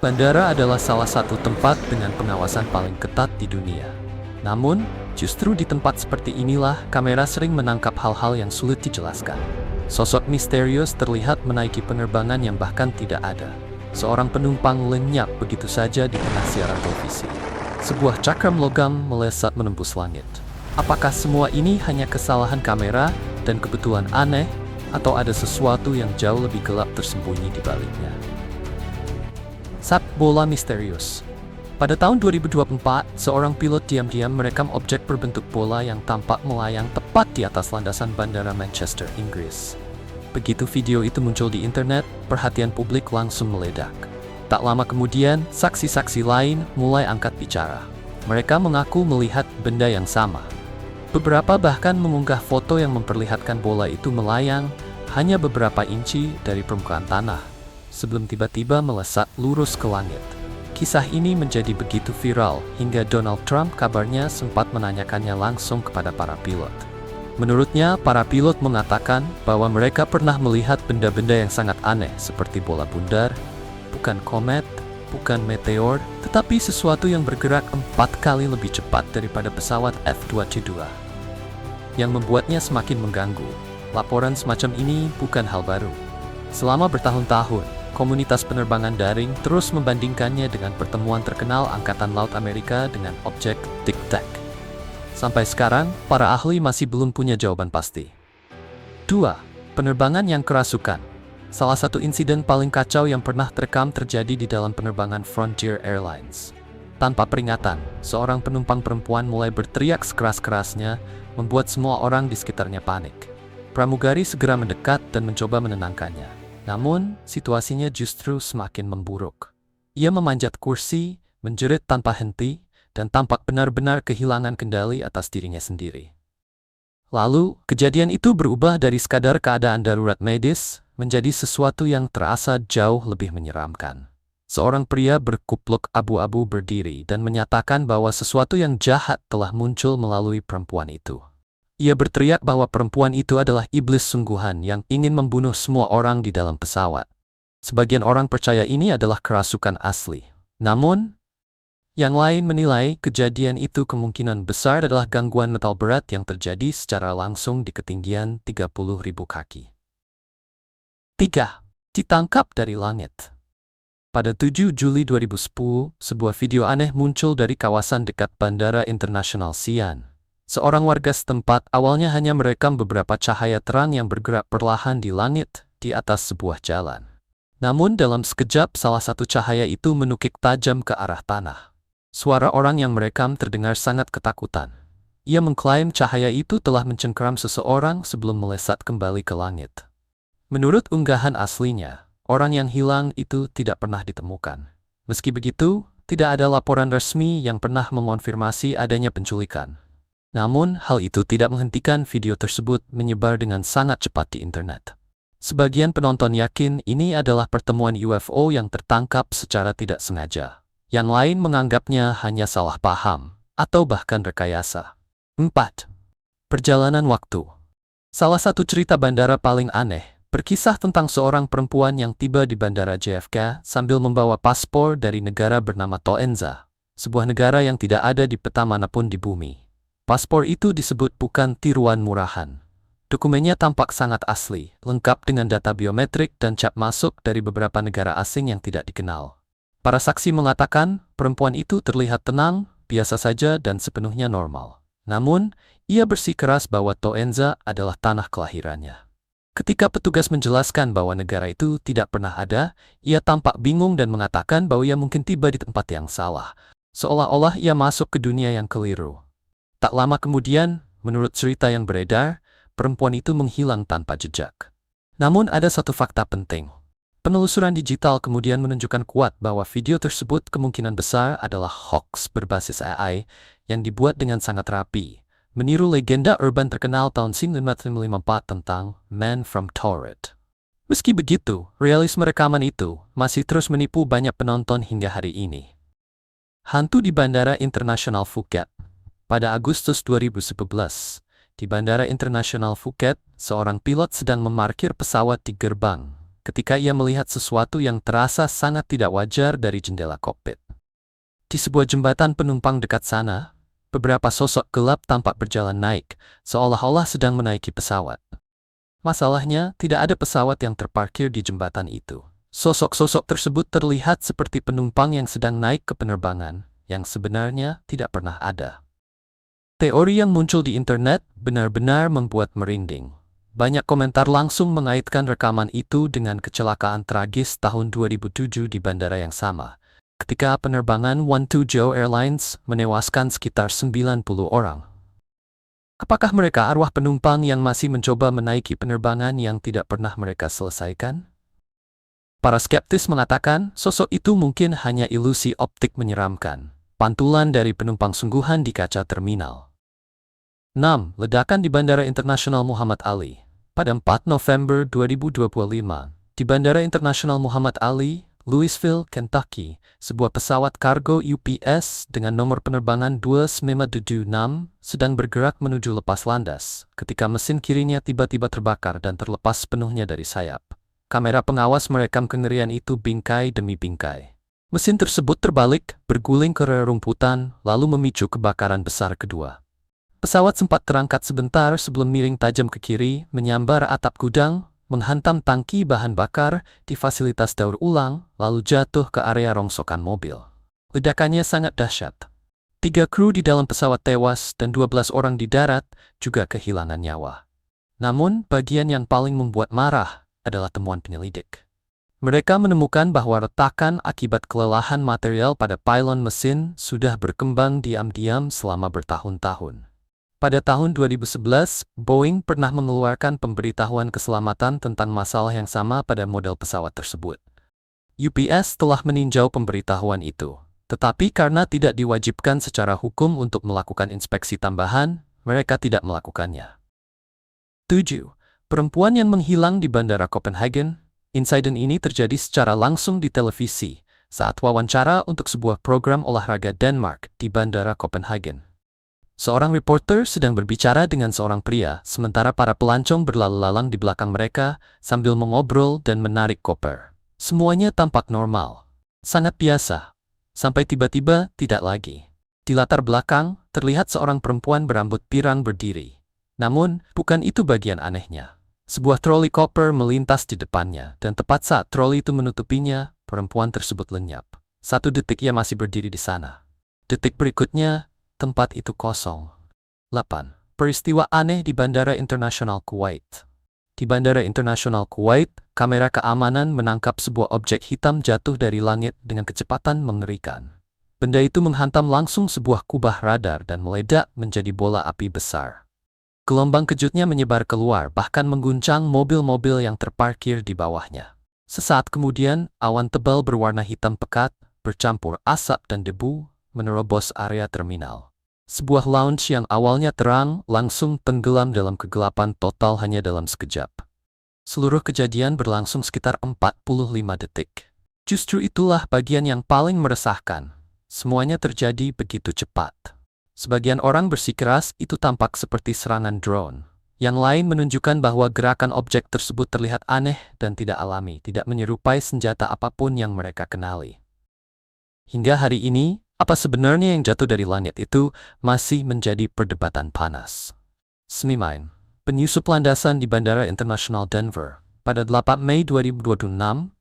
Bandara adalah salah satu tempat dengan pengawasan paling ketat di dunia. Namun, justru di tempat seperti inilah kamera sering menangkap hal-hal yang sulit dijelaskan. Sosok misterius terlihat menaiki penerbangan yang bahkan tidak ada. Seorang penumpang lenyap begitu saja di tengah siaran televisi. Sebuah cakram logam melesat menembus langit. Apakah semua ini hanya kesalahan kamera dan kebetulan aneh, atau ada sesuatu yang jauh lebih gelap tersembunyi di baliknya? Sepak bola misterius. Pada tahun 2024, seorang pilot diam-diam merekam objek berbentuk bola yang tampak melayang tepat di atas landasan bandara Manchester, Inggris. Begitu video itu muncul di internet, perhatian publik langsung meledak. Tak lama kemudian, saksi-saksi lain mulai angkat bicara. Mereka mengaku melihat benda yang sama. Beberapa bahkan mengunggah foto yang memperlihatkan bola itu melayang hanya beberapa inci dari permukaan tanah, sebelum tiba-tiba melesat lurus ke langit. Kisah ini menjadi begitu viral hingga Donald Trump kabarnya sempat menanyakannya langsung kepada para pilot. Menurutnya, para pilot mengatakan bahwa mereka pernah melihat benda-benda yang sangat aneh seperti bola bundar, bukan komet, bukan meteor, tetapi sesuatu yang bergerak 4 kali lebih cepat daripada pesawat F-22. Yang membuatnya semakin mengganggu. Laporan semacam ini bukan hal baru. Selama bertahun-tahun, komunitas penerbangan daring terus membandingkannya dengan pertemuan terkenal Angkatan Laut Amerika dengan objek Tic Tac. Sampai sekarang, para ahli masih belum punya jawaban pasti. 2. Penerbangan yang kerasukan. Salah satu insiden paling kacau yang pernah terekam terjadi di dalam penerbangan Frontier Airlines. Tanpa peringatan, seorang penumpang perempuan mulai berteriak sekeras-kerasnya, membuat semua orang di sekitarnya panik. Pramugari segera mendekat dan mencoba menenangkannya. Namun, situasinya justru semakin memburuk. Ia memanjat kursi, menjerit tanpa henti, dan tampak benar-benar kehilangan kendali atas dirinya sendiri. Lalu, kejadian itu berubah dari sekadar keadaan darurat medis, menjadi sesuatu yang terasa jauh lebih menyeramkan. Seorang pria berkupluk abu-abu berdiri dan menyatakan bahwa sesuatu yang jahat telah muncul melalui perempuan itu. Ia berteriak bahwa perempuan itu adalah iblis sungguhan yang ingin membunuh semua orang di dalam pesawat. Sebagian orang percaya ini adalah kerasukan asli. Namun, yang lain menilai kejadian itu kemungkinan besar adalah gangguan metal berat yang terjadi secara langsung di ketinggian 30.000 kaki. 3. Ditangkap dari langit. Pada 7 Juli 2010, sebuah video aneh muncul dari kawasan dekat Bandara Internasional Xi'an. Seorang warga setempat awalnya hanya merekam beberapa cahaya terang yang bergerak perlahan di langit di atas sebuah jalan. Namun dalam sekejap salah satu cahaya itu menukik tajam ke arah tanah. Suara orang yang merekam terdengar sangat ketakutan. Ia mengklaim cahaya itu telah mencengkeram seseorang sebelum melesat kembali ke langit. Menurut unggahan aslinya, orang yang hilang itu tidak pernah ditemukan. Meski begitu, tidak ada laporan resmi yang pernah mengonfirmasi adanya penculikan. Namun, hal itu tidak menghentikan video tersebut menyebar dengan sangat cepat di internet. Sebagian penonton yakin ini adalah pertemuan UFO yang tertangkap secara tidak sengaja. Yang lain menganggapnya hanya salah paham, atau bahkan rekayasa. 4. Perjalanan waktu. Salah satu cerita bandara paling aneh, berkisah tentang seorang perempuan yang tiba di Bandara JFK sambil membawa paspor dari negara bernama Toenza, sebuah negara yang tidak ada di peta manapun di bumi. Paspor itu disebut bukan tiruan murahan. Dokumennya tampak sangat asli, lengkap dengan data biometrik dan cap masuk dari beberapa negara asing yang tidak dikenal. Para saksi mengatakan, perempuan itu terlihat tenang, biasa saja dan sepenuhnya normal. Namun, ia bersikeras bahwa Toenza adalah tanah kelahirannya. Ketika petugas menjelaskan bahwa negara itu tidak pernah ada, ia tampak bingung dan mengatakan bahwa ia mungkin tiba di tempat yang salah, seolah-olah ia masuk ke dunia yang keliru. Tak lama kemudian, menurut cerita yang beredar, perempuan itu menghilang tanpa jejak. Namun ada satu fakta penting. Penelusuran digital kemudian menunjukkan kuat bahwa video tersebut kemungkinan besar adalah hoax berbasis AI yang dibuat dengan sangat rapi, meniru legenda urban terkenal tahun 1954 tentang Man from Torrid. Meski begitu, realisme rekaman itu masih terus menipu banyak penonton hingga hari ini. Hantu di Bandara Internasional Phuket. Pada Agustus 2011, di Bandara Internasional Phuket, seorang pilot sedang memarkir pesawat di gerbang ketika ia melihat sesuatu yang terasa sangat tidak wajar dari jendela kokpit. Di sebuah jembatan penumpang dekat sana, beberapa sosok gelap tampak berjalan naik, seolah-olah sedang menaiki pesawat. Masalahnya, tidak ada pesawat yang terparkir di jembatan itu. Sosok-sosok tersebut terlihat seperti penumpang yang sedang naik ke penerbangan, yang sebenarnya tidak pernah ada. Teori yang muncul di internet benar-benar membuat merinding. Banyak komentar langsung mengaitkan rekaman itu dengan kecelakaan tragis tahun 2007 di bandara yang sama, ketika penerbangan 120 Airlines menewaskan sekitar 90 orang. Apakah mereka arwah penumpang yang masih mencoba menaiki penerbangan yang tidak pernah mereka selesaikan? Para skeptis mengatakan sosok itu mungkin hanya ilusi optik menyeramkan, pantulan dari penumpang sungguhan di kaca terminal. 6. Ledakan di Bandara Internasional Muhammad Ali. Pada 4 November 2025, di Bandara Internasional Muhammad Ali, Louisville, Kentucky, sebuah pesawat kargo UPS dengan nomor penerbangan 2976 sedang bergerak menuju lepas landas, ketika mesin kirinya tiba-tiba terbakar dan terlepas sepenuhnya dari sayap. Kamera pengawas merekam kengerian itu bingkai demi bingkai. Mesin tersebut terbalik, berguling ke rerumputan, lalu memicu kebakaran besar kedua. Pesawat sempat terangkat sebentar sebelum miring tajam ke kiri, menyambar atap gudang, menghantam tangki bahan bakar di fasilitas daur ulang, lalu jatuh ke area rongsokan mobil. Ledakannya sangat dahsyat. 3 kru di dalam pesawat tewas dan 12 orang di darat juga kehilangan nyawa. Namun, bagian yang paling membuat marah adalah temuan penyelidik. Mereka menemukan bahwa retakan akibat kelelahan material pada pylon mesin sudah berkembang diam-diam selama bertahun-tahun. Pada tahun 2011, Boeing pernah mengeluarkan pemberitahuan keselamatan tentang masalah yang sama pada model pesawat tersebut. UPS telah meninjau pemberitahuan itu, tetapi karena tidak diwajibkan secara hukum untuk melakukan inspeksi tambahan, mereka tidak melakukannya. 7. Perempuan yang menghilang di Bandara Copenhagen. Insiden ini terjadi secara langsung di televisi saat wawancara untuk sebuah program olahraga Denmark di Bandara Copenhagen. Seorang reporter sedang berbicara dengan seorang pria, sementara para pelancong berlalu lalang di belakang mereka sambil mengobrol dan menarik koper. Semuanya tampak normal, sangat biasa, sampai tiba-tiba tidak lagi. Di latar belakang, terlihat seorang perempuan berambut pirang berdiri. Namun, bukan itu bagian anehnya. Sebuah troli koper melintas di depannya, dan tepat saat troli itu menutupinya, perempuan tersebut lenyap. 1 detik ia masih berdiri di sana. Detik berikutnya, tempat itu kosong. 8. Peristiwa aneh di Bandara Internasional Kuwait. Di Bandara Internasional Kuwait, kamera keamanan menangkap sebuah objek hitam jatuh dari langit dengan kecepatan mengerikan. Benda itu menghantam langsung sebuah kubah radar dan meledak menjadi bola api besar. Gelombang kejutnya menyebar keluar, bahkan mengguncang mobil-mobil yang terparkir di bawahnya. Sesaat kemudian, awan tebal berwarna hitam pekat, bercampur asap dan debu, menerobos area terminal. Sebuah lounge yang awalnya terang langsung tenggelam dalam kegelapan total hanya dalam sekejap. Seluruh kejadian berlangsung sekitar 45 detik. Justru itulah bagian yang paling meresahkan. Semuanya terjadi begitu cepat. Sebagian orang bersikeras itu tampak seperti serangan drone. Yang lain menunjukkan bahwa gerakan objek tersebut terlihat aneh dan tidak alami, tidak menyerupai senjata apapun yang mereka kenali. Hingga hari ini, apa sebenarnya yang jatuh dari langit itu masih menjadi perdebatan panas. Semimain, penyusup landasan di Bandara Internasional Denver. Pada 8 Mei 2026,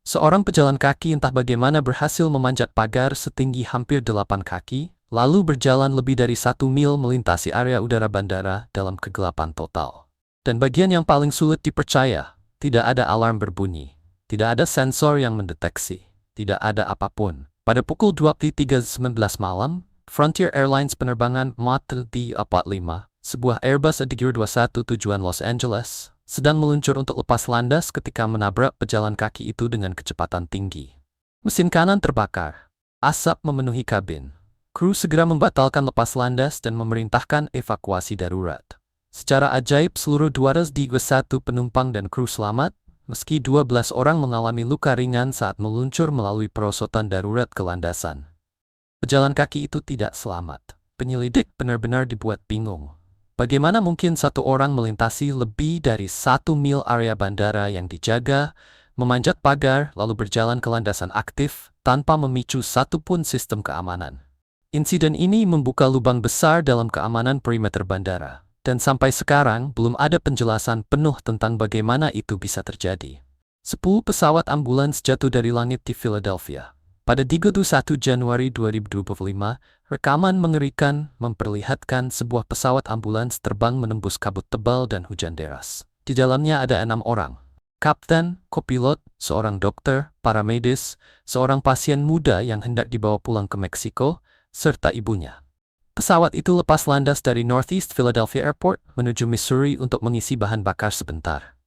seorang pejalan kaki entah bagaimana berhasil memanjat pagar setinggi hampir 8 kaki, lalu berjalan lebih dari 1 mil melintasi area udara bandara dalam kegelapan total. Dan bagian yang paling sulit dipercaya, tidak ada alarm berbunyi, tidak ada sensor yang mendeteksi, tidak ada apapun. Pada pukul 23.19 malam, Frontier Airlines penerbangan MAT-45, sebuah Airbus A321 tujuan Los Angeles, sedang meluncur untuk lepas landas ketika menabrak pejalan kaki itu dengan kecepatan tinggi. Mesin kanan terbakar, asap memenuhi kabin. Kru segera membatalkan lepas landas dan memerintahkan evakuasi darurat. Secara ajaib, seluruh 231 penumpang dan kru selamat, meski 12 orang mengalami luka ringan saat meluncur melalui perosotan darurat ke landasan. Pejalan kaki itu tidak selamat. Penyelidik benar-benar dibuat bingung. Bagaimana mungkin satu orang melintasi lebih dari 1 mil area bandara yang dijaga, memanjat pagar lalu berjalan ke landasan aktif tanpa memicu satupun sistem keamanan. Insiden ini membuka lubang besar dalam keamanan perimeter bandara, dan sampai sekarang belum ada penjelasan penuh tentang bagaimana itu bisa terjadi. 10 pesawat ambulans jatuh dari langit di Philadelphia. Pada 31 Januari 2025, rekaman mengerikan memperlihatkan sebuah pesawat ambulans terbang menembus kabut tebal dan hujan deras. Di dalamnya ada 6 orang. Kapten, kopilot, seorang dokter, para medis, seorang pasien muda yang hendak dibawa pulang ke Meksiko, serta ibunya. Pesawat itu lepas landas dari Northeast Philadelphia Airport menuju Missouri untuk mengisi bahan bakar sebentar.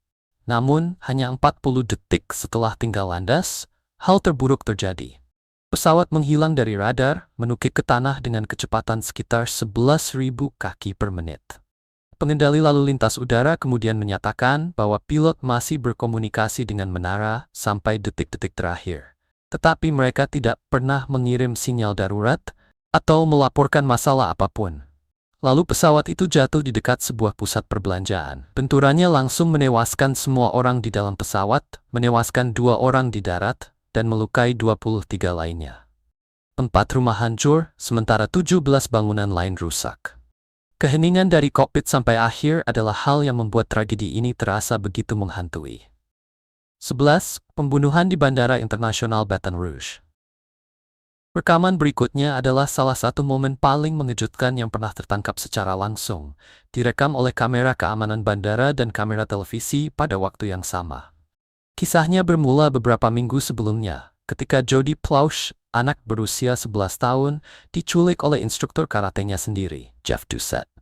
Namun, hanya 40 detik setelah tinggal landas, hal terburuk terjadi. Pesawat menghilang dari radar, menukik ke tanah dengan kecepatan sekitar 11.000 kaki per menit. Pengendali lalu lintas udara kemudian menyatakan bahwa pilot masih berkomunikasi dengan menara sampai detik-detik terakhir. Tetapi mereka tidak pernah mengirim sinyal darurat atau melaporkan masalah apapun. Lalu pesawat itu jatuh di dekat sebuah pusat perbelanjaan. Benturannya langsung menewaskan semua orang di dalam pesawat, menewaskan 2 orang di darat, dan melukai 23 lainnya. 4 rumah hancur, sementara 17 bangunan lain rusak. Keheningan dari kokpit sampai akhir adalah hal yang membuat tragedi ini terasa begitu menghantui. 11. Pembunuhan di Bandara Internasional Baton Rouge. Rekaman berikutnya adalah salah satu momen paling mengejutkan yang pernah tertangkap secara langsung, direkam oleh kamera keamanan bandara dan kamera televisi pada waktu yang sama. Kisahnya bermula beberapa minggu sebelumnya, ketika Jody Plausch, anak berusia 11 tahun, diculik oleh instruktur karatenya sendiri, Jeff Doucette.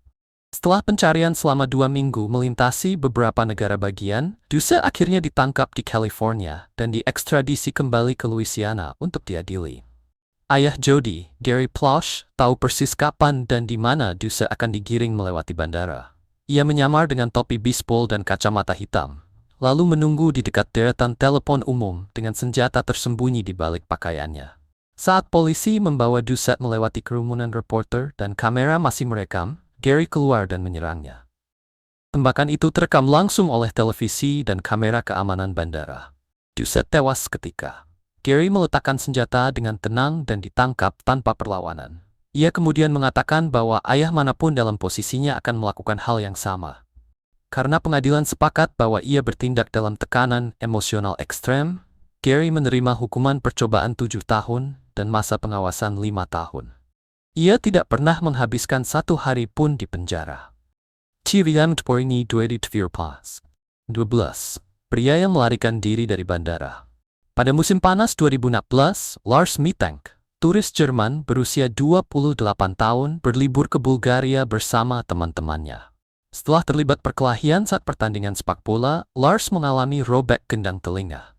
Setelah pencarian selama 2 minggu melintasi beberapa negara bagian, Doucette akhirnya ditangkap di California dan diekstradisi kembali ke Louisiana untuk diadili. Ayah Jody, Gary Plausch, tahu persis kapan dan di mana Doucette akan digiring melewati bandara. Ia menyamar dengan topi bisbol dan kacamata hitam, lalu menunggu di dekat deretan telepon umum dengan senjata tersembunyi di balik pakaiannya. Saat polisi membawa Doucette melewati kerumunan reporter dan kamera masih merekam, Gary keluar dan menyerangnya. Tembakan itu terekam langsung oleh televisi dan kamera keamanan bandara. Doucette tewas seketika. Gary meletakkan senjata dengan tenang dan ditangkap tanpa perlawanan. Ia kemudian mengatakan bahwa ayah manapun dalam posisinya akan melakukan hal yang sama. Karena pengadilan sepakat bahwa ia bertindak dalam tekanan emosional ekstrem, Gary menerima hukuman percobaan 7 tahun dan masa pengawasan 5 tahun. Ia tidak pernah menghabiskan 1 hari pun di penjara. Cirian Tporni 2024. 12. Pria yang melarikan diri dari bandara. Pada musim panas 2016, Lars Mittank, turis Jerman berusia 28 tahun, berlibur ke Bulgaria bersama teman-temannya. Setelah terlibat perkelahian saat pertandingan sepak bola, Lars mengalami robek gendang telinga.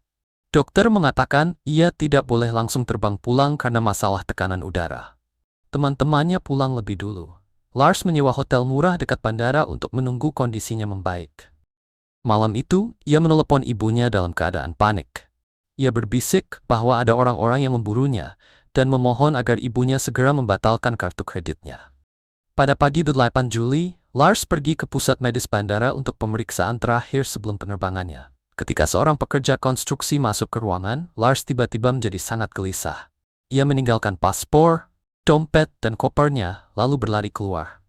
Dokter mengatakan ia tidak boleh langsung terbang pulang karena masalah tekanan udara. Teman-temannya pulang lebih dulu. Lars menyewa hotel murah dekat bandara untuk menunggu kondisinya membaik. Malam itu, ia menelepon ibunya dalam keadaan panik. Ia berbisik bahwa ada orang-orang yang memburunya dan memohon agar ibunya segera membatalkan kartu kreditnya. Pada pagi 8 Juli, Lars pergi ke pusat medis bandara untuk pemeriksaan terakhir sebelum penerbangannya. Ketika seorang pekerja konstruksi masuk ke ruangan, Lars tiba-tiba menjadi sangat gelisah. Ia meninggalkan paspor, dompet, dan kopernya, lalu berlari keluar.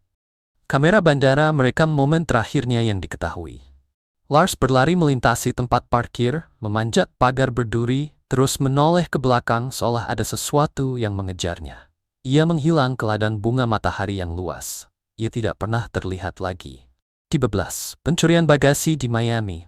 Kamera bandara merekam momen terakhirnya yang diketahui. Lars berlari melintasi tempat parkir, memanjat pagar berduri, terus menoleh ke belakang seolah ada sesuatu yang mengejarnya. Ia menghilang ke ladang bunga matahari yang luas. Ia tidak pernah terlihat lagi. 13. Pencurian bagasi di Miami.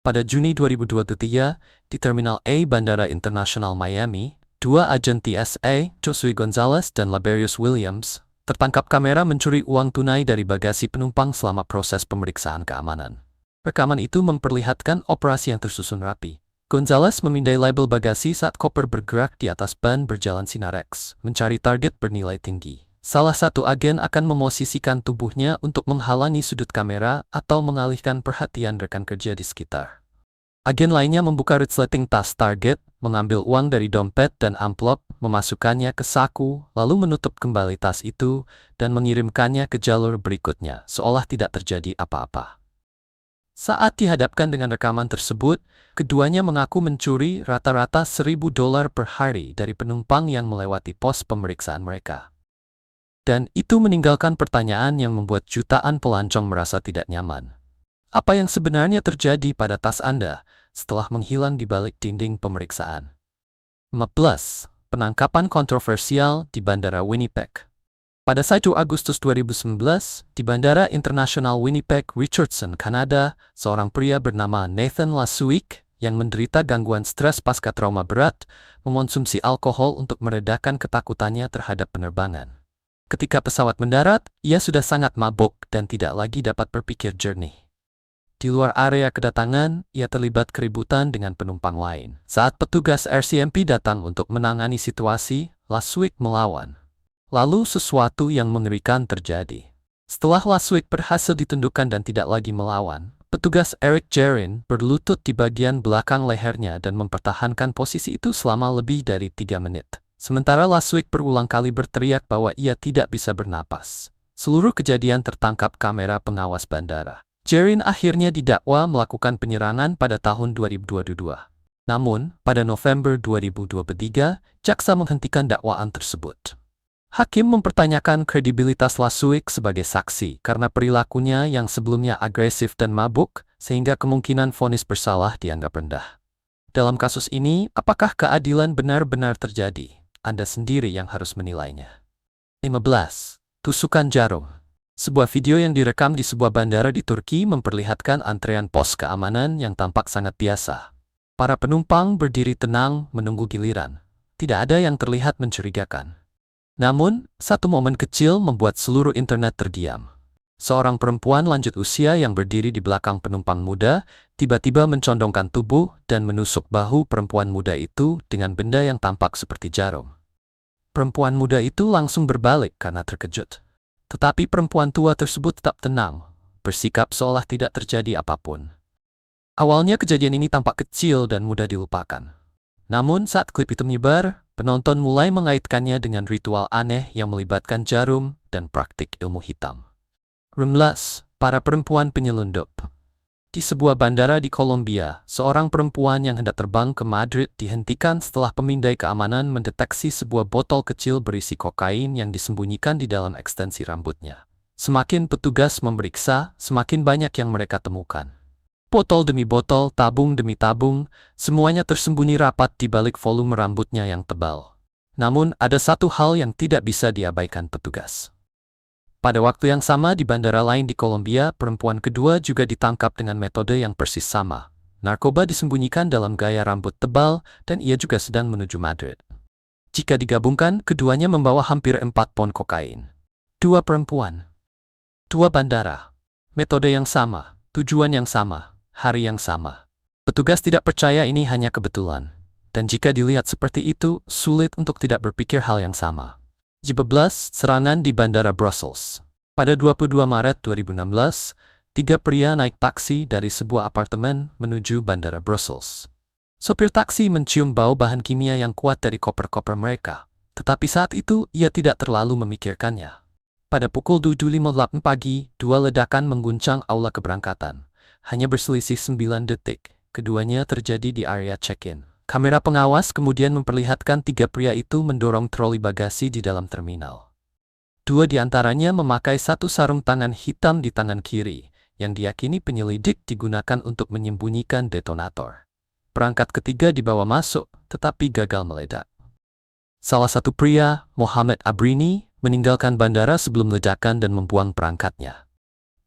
Pada Juni 2023, di Terminal A Bandara Internasional Miami, 2 agen TSA, Josué Gonzalez dan Laberius Williams, tertangkap kamera mencuri uang tunai dari bagasi penumpang selama proses pemeriksaan keamanan. Rekaman itu memperlihatkan operasi yang tersusun rapi. Gonzalez memindai label bagasi saat koper bergerak di atas ban berjalan sinareks, mencari target bernilai tinggi. Salah satu agen akan memosisikan tubuhnya untuk menghalangi sudut kamera atau mengalihkan perhatian rekan kerja di sekitar. Agen lainnya membuka resleting tas target, mengambil uang dari dompet dan amplop, memasukkannya ke saku, lalu menutup kembali tas itu, dan mengirimkannya ke jalur berikutnya, seolah tidak terjadi apa-apa. Saat dihadapkan dengan rekaman tersebut, keduanya mengaku mencuri rata-rata $1.000 per hari dari penumpang yang melewati pos pemeriksaan mereka. Dan itu meninggalkan pertanyaan yang membuat jutaan pelancong merasa tidak nyaman. Apa yang sebenarnya terjadi pada tas Anda setelah menghilang di balik dinding pemeriksaan? 15. Penangkapan kontroversial di Bandara Winnipeg. Pada 1 Agustus 2019, di Bandara Internasional Winnipeg, Richardson, Kanada, seorang pria bernama Nathan Lasuik yang menderita gangguan stres pasca trauma berat mengonsumsi alkohol untuk meredakan ketakutannya terhadap penerbangan. Ketika pesawat mendarat, ia sudah sangat mabuk dan tidak lagi dapat berpikir jernih. Di luar area kedatangan, ia terlibat keributan dengan penumpang lain. Saat petugas RCMP datang untuk menangani situasi, Lasuik melawan. Lalu sesuatu yang mengerikan terjadi. Setelah Lasuik berhasil ditundukkan dan tidak lagi melawan, petugas Eric Jerin berlutut di bagian belakang lehernya dan mempertahankan posisi itu selama lebih dari 3 menit. Sementara Lasuik berulang kali berteriak bahwa ia tidak bisa bernapas. Seluruh kejadian tertangkap kamera pengawas bandara. Jerin akhirnya didakwa melakukan penyerangan pada tahun 2022. Namun, pada November 2023, jaksa menghentikan dakwaan tersebut. Hakim mempertanyakan kredibilitas Lasuik sebagai saksi karena perilakunya yang sebelumnya agresif dan mabuk, sehingga kemungkinan vonis bersalah dianggap rendah. Dalam kasus ini, apakah keadilan benar-benar terjadi? Anda sendiri yang harus menilainya. 15. Tusukan jarum. Sebuah video yang direkam di sebuah bandara di Turki memperlihatkan antrean pos keamanan yang tampak sangat biasa. Para penumpang berdiri tenang menunggu giliran. Tidak ada yang terlihat mencurigakan. Namun, satu momen kecil membuat seluruh internet terdiam. Seorang perempuan lanjut usia yang berdiri di belakang penumpang muda, tiba-tiba mencondongkan tubuh dan menusuk bahu perempuan muda itu dengan benda yang tampak seperti jarum. Perempuan muda itu langsung berbalik karena terkejut. Tetapi perempuan tua tersebut tetap tenang, bersikap seolah tidak terjadi apapun. Awalnya kejadian ini tampak kecil dan mudah dilupakan. Namun saat klip itu menyebar, penonton mulai mengaitkannya dengan ritual aneh yang melibatkan jarum dan praktik ilmu hitam. 16. Para perempuan penyelundup. Di sebuah bandara di Kolombia, seorang perempuan yang hendak terbang ke Madrid dihentikan setelah pemindai keamanan mendeteksi sebuah botol kecil berisi kokain yang disembunyikan di dalam ekstensi rambutnya. Semakin petugas memeriksa, semakin banyak yang mereka temukan. Botol demi botol, tabung demi tabung, semuanya tersembunyi rapat di balik volume rambutnya yang tebal. Namun, ada satu hal yang tidak bisa diabaikan petugas. Pada waktu yang sama di bandara lain di Kolombia, perempuan kedua juga ditangkap dengan metode yang persis sama. Narkoba disembunyikan dalam gaya rambut tebal, dan ia juga sedang menuju Madrid. Jika digabungkan, keduanya membawa hampir 4 pon kokain. 2 perempuan. 2 bandara. Metode yang sama, tujuan yang sama. Hari yang sama. Petugas tidak percaya ini hanya kebetulan. Dan jika dilihat seperti itu, sulit untuk tidak berpikir hal yang sama. 17. Serangan di Bandara Brussels. Pada 22 Maret 2016, 3 pria naik taksi dari sebuah apartemen menuju Bandara Brussels. Sopir taksi mencium bau bahan kimia yang kuat dari koper-koper mereka. Tetapi saat itu, ia tidak terlalu memikirkannya. Pada pukul 7.58 pagi, 2 ledakan mengguncang aula keberangkatan. Hanya berselisih 9 detik, keduanya terjadi di area check-in. Kamera pengawas kemudian memperlihatkan 3 pria itu mendorong troli bagasi di dalam terminal. 2 di antaranya memakai satu sarung tangan hitam di tangan kiri, yang diyakini penyelidik digunakan untuk menyembunyikan detonator. Perangkat ketiga dibawa masuk, tetapi gagal meledak. Salah satu pria, Mohamed Abrini, meninggalkan bandara sebelum ledakan dan membuang perangkatnya.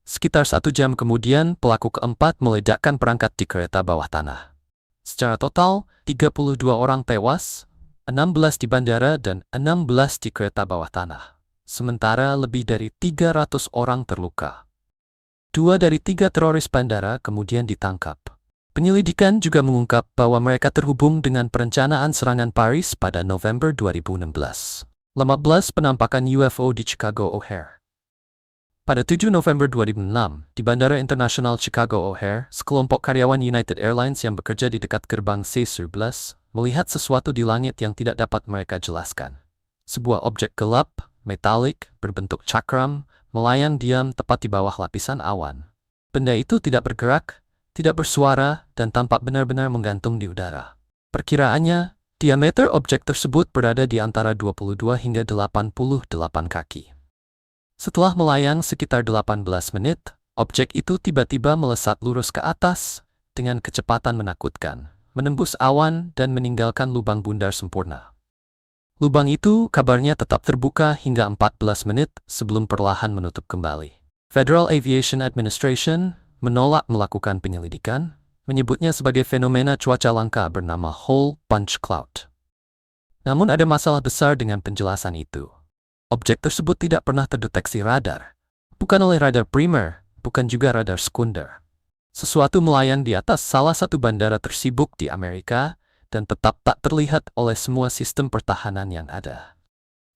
Sekitar 1 jam kemudian, pelaku keempat meledakkan perangkat di kereta bawah tanah. Secara total, 32 orang tewas, 16 di bandara dan 16 di kereta bawah tanah. Sementara lebih dari 300 orang terluka. 2 dari 3 teroris bandara kemudian ditangkap. Penyelidikan juga mengungkap bahwa mereka terhubung dengan perencanaan serangan Paris pada November 2016. 15 penampakan UFO di Chicago O'Hare. Pada 7 November 2006, di Bandara Internasional Chicago O'Hare, sekelompok karyawan United Airlines yang bekerja di dekat gerbang C-11 melihat sesuatu di langit yang tidak dapat mereka jelaskan. Sebuah objek gelap, metalik, berbentuk cakram, melayang diam tepat di bawah lapisan awan. Benda itu tidak bergerak, tidak bersuara, dan tampak benar-benar menggantung di udara. Perkiraannya, diameter objek tersebut berada di antara 22 hingga 88 kaki. Setelah melayang sekitar 18 menit, objek itu tiba-tiba melesat lurus ke atas dengan kecepatan menakutkan, menembus awan dan meninggalkan lubang bundar sempurna. Lubang itu kabarnya tetap terbuka hingga 14 menit sebelum perlahan menutup kembali. Federal Aviation Administration menolak melakukan penyelidikan, menyebutnya sebagai fenomena cuaca langka bernama Hole Punch Cloud. Namun ada masalah besar dengan penjelasan itu. Objek tersebut tidak pernah terdeteksi radar. Bukan oleh radar primer, bukan juga radar sekunder. Sesuatu melayang di atas salah satu bandara tersibuk di Amerika dan tetap tak terlihat oleh semua sistem pertahanan yang ada.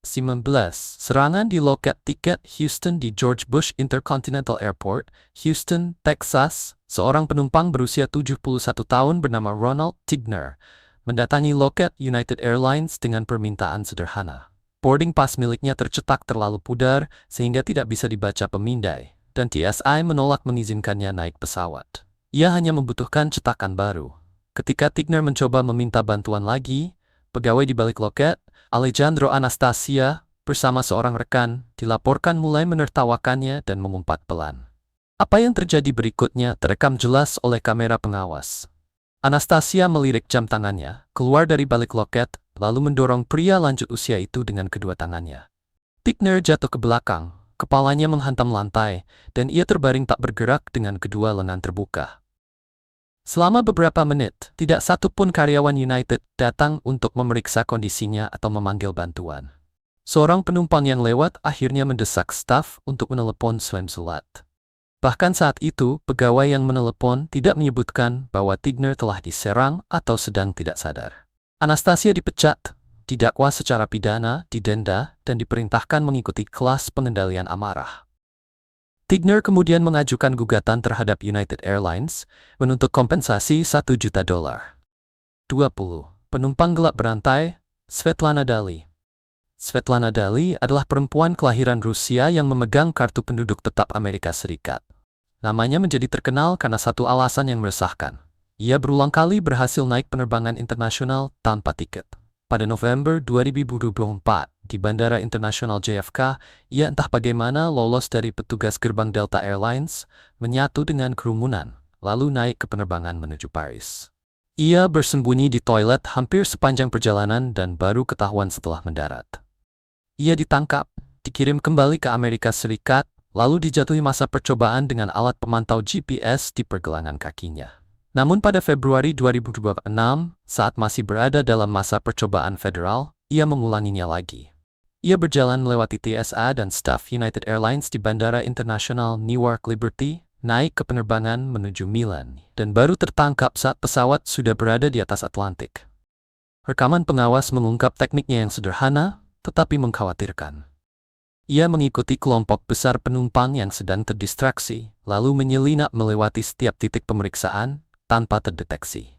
19. Serangan di loket tiket Houston di George Bush Intercontinental Airport, Houston, Texas. Seorang penumpang berusia 71 tahun bernama Ronald Tigner mendatangi loket United Airlines dengan permintaan sederhana. Boarding pass miliknya tercetak terlalu pudar sehingga tidak bisa dibaca pemindai, dan TSA menolak mengizinkannya naik pesawat. Ia hanya membutuhkan cetakan baru. Ketika Tigner mencoba meminta bantuan lagi, pegawai di balik loket, Alejandro Anastasia, bersama seorang rekan, dilaporkan mulai menertawakannya dan mengumpat pelan. Apa yang terjadi berikutnya terekam jelas oleh kamera pengawas. Anastasia melirik jam tangannya, keluar dari balik loket, lalu mendorong pria lanjut usia itu dengan kedua tangannya. Tigner jatuh ke belakang, kepalanya menghantam lantai, dan ia terbaring tak bergerak dengan kedua lengan terbuka. Selama beberapa menit, tidak satu pun karyawan United datang untuk memeriksa kondisinya atau memanggil bantuan. Seorang penumpang yang lewat akhirnya mendesak staf untuk menelepon Swemsulat. Bahkan saat itu, pegawai yang menelepon tidak menyebutkan bahwa Tigner telah diserang atau sedang tidak sadar. Anastasia dipecat, didakwa secara pidana, didenda, dan diperintahkan mengikuti kelas pengendalian amarah. Tigner kemudian mengajukan gugatan terhadap United Airlines, menuntut kompensasi $1 juta. 20. Penumpang gelap berantai, Svetlana Dali. Svetlana Dali adalah perempuan kelahiran Rusia yang memegang kartu penduduk tetap Amerika Serikat. Namanya menjadi terkenal karena satu alasan yang meresahkan. Ia berulang kali berhasil naik penerbangan internasional tanpa tiket. Pada November 2024, di Bandara Internasional JFK, ia entah bagaimana lolos dari petugas gerbang Delta Airlines, menyatu dengan kerumunan, lalu naik ke penerbangan menuju Paris. Ia bersembunyi di toilet hampir sepanjang perjalanan dan baru ketahuan setelah mendarat. Ia ditangkap, dikirim kembali ke Amerika Serikat, lalu dijatuhi masa percobaan dengan alat pemantau GPS di pergelangan kakinya. Namun pada Februari 2026, saat masih berada dalam masa percobaan federal, ia mengulanginya lagi. Ia berjalan melewati TSA dan staf United Airlines di Bandara Internasional Newark Liberty, naik ke penerbangan menuju Milan, dan baru tertangkap saat pesawat sudah berada di atas Atlantik. Rekaman pengawas mengungkap tekniknya yang sederhana, tetapi mengkhawatirkan. Ia mengikuti kelompok besar penumpang yang sedang terdistraksi, lalu menyelinap melewati setiap titik pemeriksaan, tanpa terdeteksi.